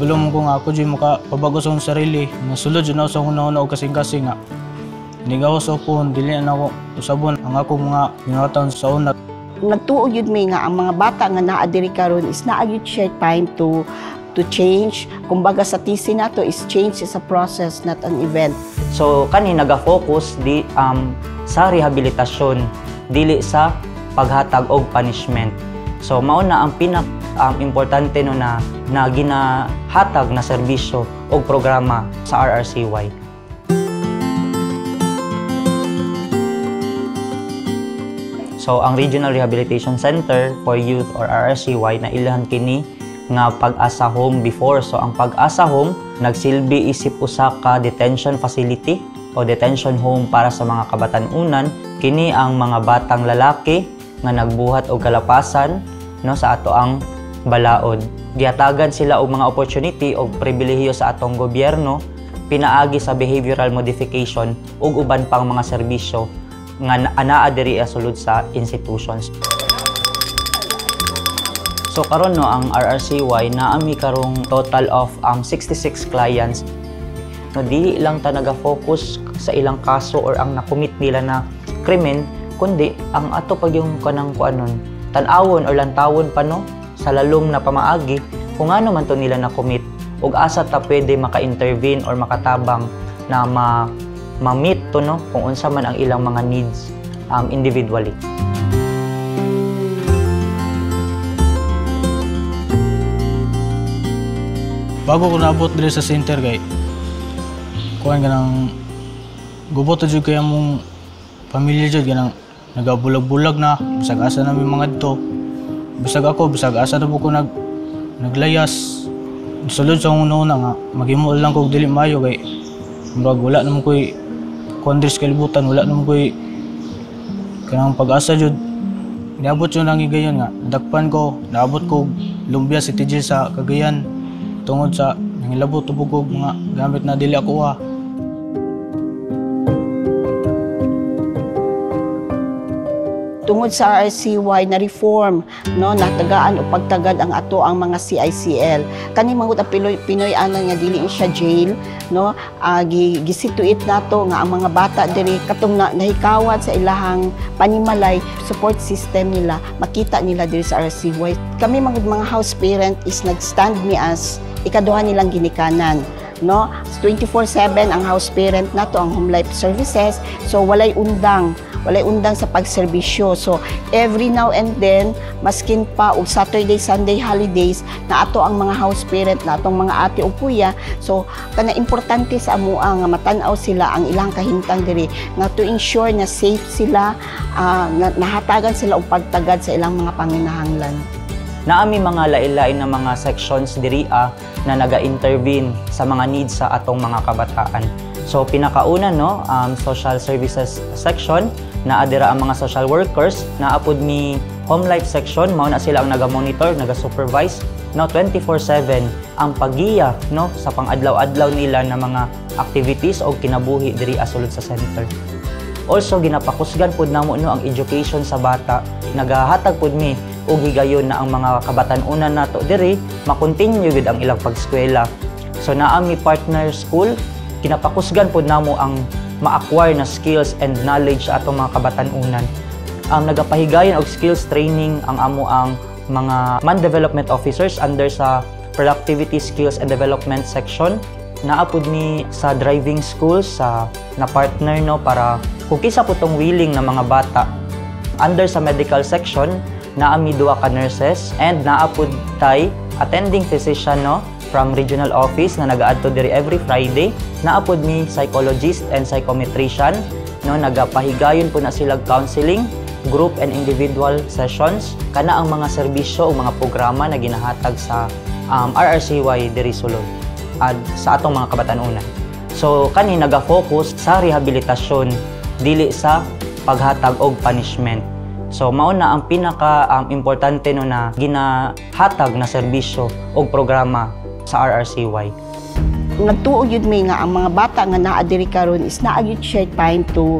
tulong ko nga ako dyan makapabago sa akong sarili. Nasulod dyan ako sa una-una o kasing-kasing nga. Hinigaw sa phone, dili na ako usabon ang akong mga ginawatan sa una. Nagtuo yun may nga ang mga bata nga naadiri karon is naayod share time to change. Kumbaga sa TC na to is change is a process, not an event. So kani naga-focus di sa rehabilitasyon, dili sa paghatag og punishment. So mao na ang importante no na ginahatag na serbisyo o programa sa RRCY. So ang Regional Rehabilitation Center for Youth or RRCY na ilahan kini nga Pag-asa Home before. So ang Pag-asa Home nagsilbi isip usa ka detention facility o detention home para sa mga kabatan-unan. Kini ang mga batang lalaki nga nagbuhat og kalapasan no sa ato ang balaod. Giatagan sila og mga opportunity o pribilehiyo sa atong gobyerno pinaagi sa behavioral modification ug uban pang mga serbisyo nga anaa diri sulod sa institutions. So karon no ang RRCY naami karong total of 66 clients. No dili lang ta naga-focus sa ilang kaso or ang nakumit nila na krimen, kundi ang ato pag yung kanang kuanon tan-awon or lantawon pa no sa lalong na pamaagi kung ano man to nila nakumit ug asa ta pwede maka-intervene or makatabang na ma-meet to no kung unsa man ang ilang mga needs individually. Bago ko naabot diri sa center kay kuan ganang gubot jud kay among pamilya jud ganang nagabulag-bulag na bisag asa na may mga dito. Bisag asa na po ko naglayas. Sulod sa una nga maghimo lang kog dili maayo kay murag wala naman koy kuandres kalibutan, wala naman koy kanang pag-asa jud. Niabot yun ang igayon nga nadakpan ko, naabot ko lumbia si TJ sa Cagayan. Tungod sa nangilabot tubog og mga gamit na dili ako Tungod sa RRCY na reform, no, natagaan o pagtagad ang ato ang mga CICL. Kani mangud ang Pinoy anan nga dili siya jail, no, gisituit nato nga ang mga bata diri katong nahikawat sa ilahang panimalay, support system nila, makita nila diri sa RRCY. Kami mga house parent is nagstand me as ikaduha nilang ginikanan. No, 24/7 ang house parent nato ang home life services, so walay undang sa pagserbisyo. So every now and then maskin pa og Saturday, Sunday holidays na ato ang mga house parent na atong mga ate o kuya, so kana importante sa amoa nga matan-aw sila ang ilang kahimtang diri nga to ensure na safe sila, nahatagan sila og pagtagad sa ilang mga panginahanglan. Naami mga lain-lain na mga sections diri na naga-intervene sa mga needs sa atong mga kabataan. So pinakauna no, social services section, naadira ang mga social workers, naapod ni home life section, mao na sila ang naga-monitor, naga-supervise no 24/7 ang pagiya no sa pang-adlaw-adlaw nila na mga activities o kinabuhi diri sulod sa center. Also ginapakusgan pud namo no ang education sa bata, nagahatag pud mi og higayon na ang mga kabatan-unan nato diri makontinue gid ang ilang pag-eskwela. So naami partner school, kinapakusgan pud namo ang ma-acquire na skills and knowledge sa atong mga kabatan-unan. Ang nagapahigayon og skills training ang amo ang mga man development officers under sa productivity skills and development section. Naapod ni sa driving school sa na partner no para kung kisa putong willing na mga bata. Under sa medical section, naami duha ka nurses and naapod tay attending physician no from regional office na nagaadto diri every Friday. Naapod ni psychologist and psychometrician no nagapahigayon po na sila counseling, group and individual sessions kana ang mga serbisyo o mga programa na ginahatag sa RRCY diri sulod at sa atong mga kabatan-unan. So kani naga-focus sa rehabilitasyon dili sa paghatag og punishment. So mao na ang pinaka importante no na ginahatag na serbisyo o programa sa RRCY. Nagtuo yun may nga ang mga bata nga naadiri karon is naayod share time to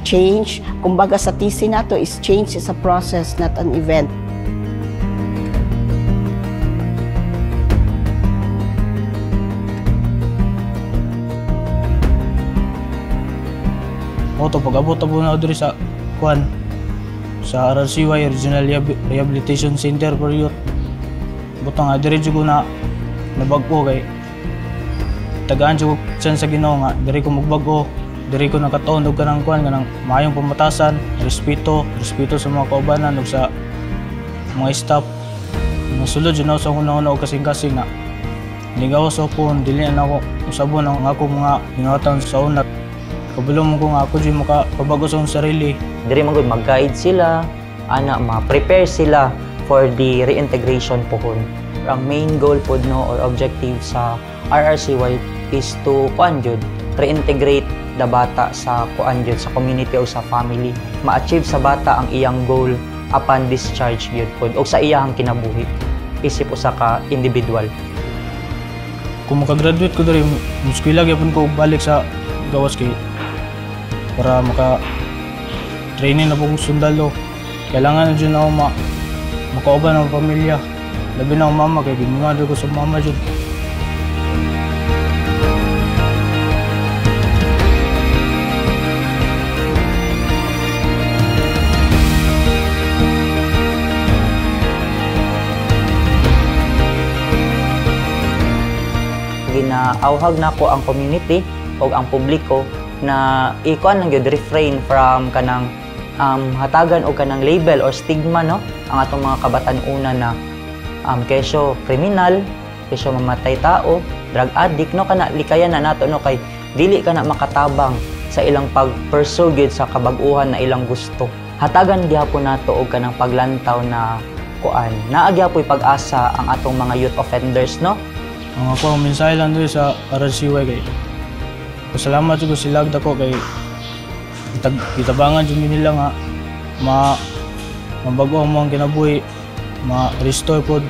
change. Kumbaga sa TC nato is change is a process, not an event. Oto pag-abot na diri sa kuan sa RRCY Regional Rehabilitation Center for Youth. Butang nga diri jud ko na nabag-o kay tagaan jud ko siyan sa Ginoo nga diri ko magbag-o, diri ko nakatuon og kanang kuan kanang maayong pamatasan, respeto sa mga kaubanan ug sa mga staff. Nasulod yun ako sa una-una o kasing-kasing na ligaw sa phone, dili na ako usabon ang ako mga ingatan sa una. Kabulong mo ko nga ako dyan makapabago sa akong sarili. Diri man gud mag-guide sila, ana ma-prepare sila for the reintegration pohon. Ang main goal pod no or objective sa RRCY is to kuan jud reintegrate the bata sa kuan jud sa community o sa family. Ma-achieve sa bata ang iyang goal upon discharge gyud pod o sa iyang kinabuhi isip usa ka individual. Kung makagraduate ko diri, muskwila gyapon ko balik sa gawas kay para maka-training na po kong sundalo. Kailangan na dyan ako makauban ng pamilya. Labi na akong mama kay ginunado ko sa mama dyan. Ginaawhag na ko ang community o ang publiko na ikuan lang gyud refrain from kanang hatagan o kanang label or stigma no ang atong mga kabataan una na kesyo kriminal, kesyo mamatay tao, drug addict no kana likayan na nato no kay dili kana makatabang sa ilang pag-pursue gyud sa kabag-uhan na ilang gusto. Hatagan gyapon nato og kanang paglantaw na kuan. Naa gyapon pag-asa ang atong mga youth offenders no. Ang ako ang mensahe lang dito sa RRCY kay pasalamat ko sila ko kay itabangan jud nila nga mabago ang mga kinabuhi, ma-restore pod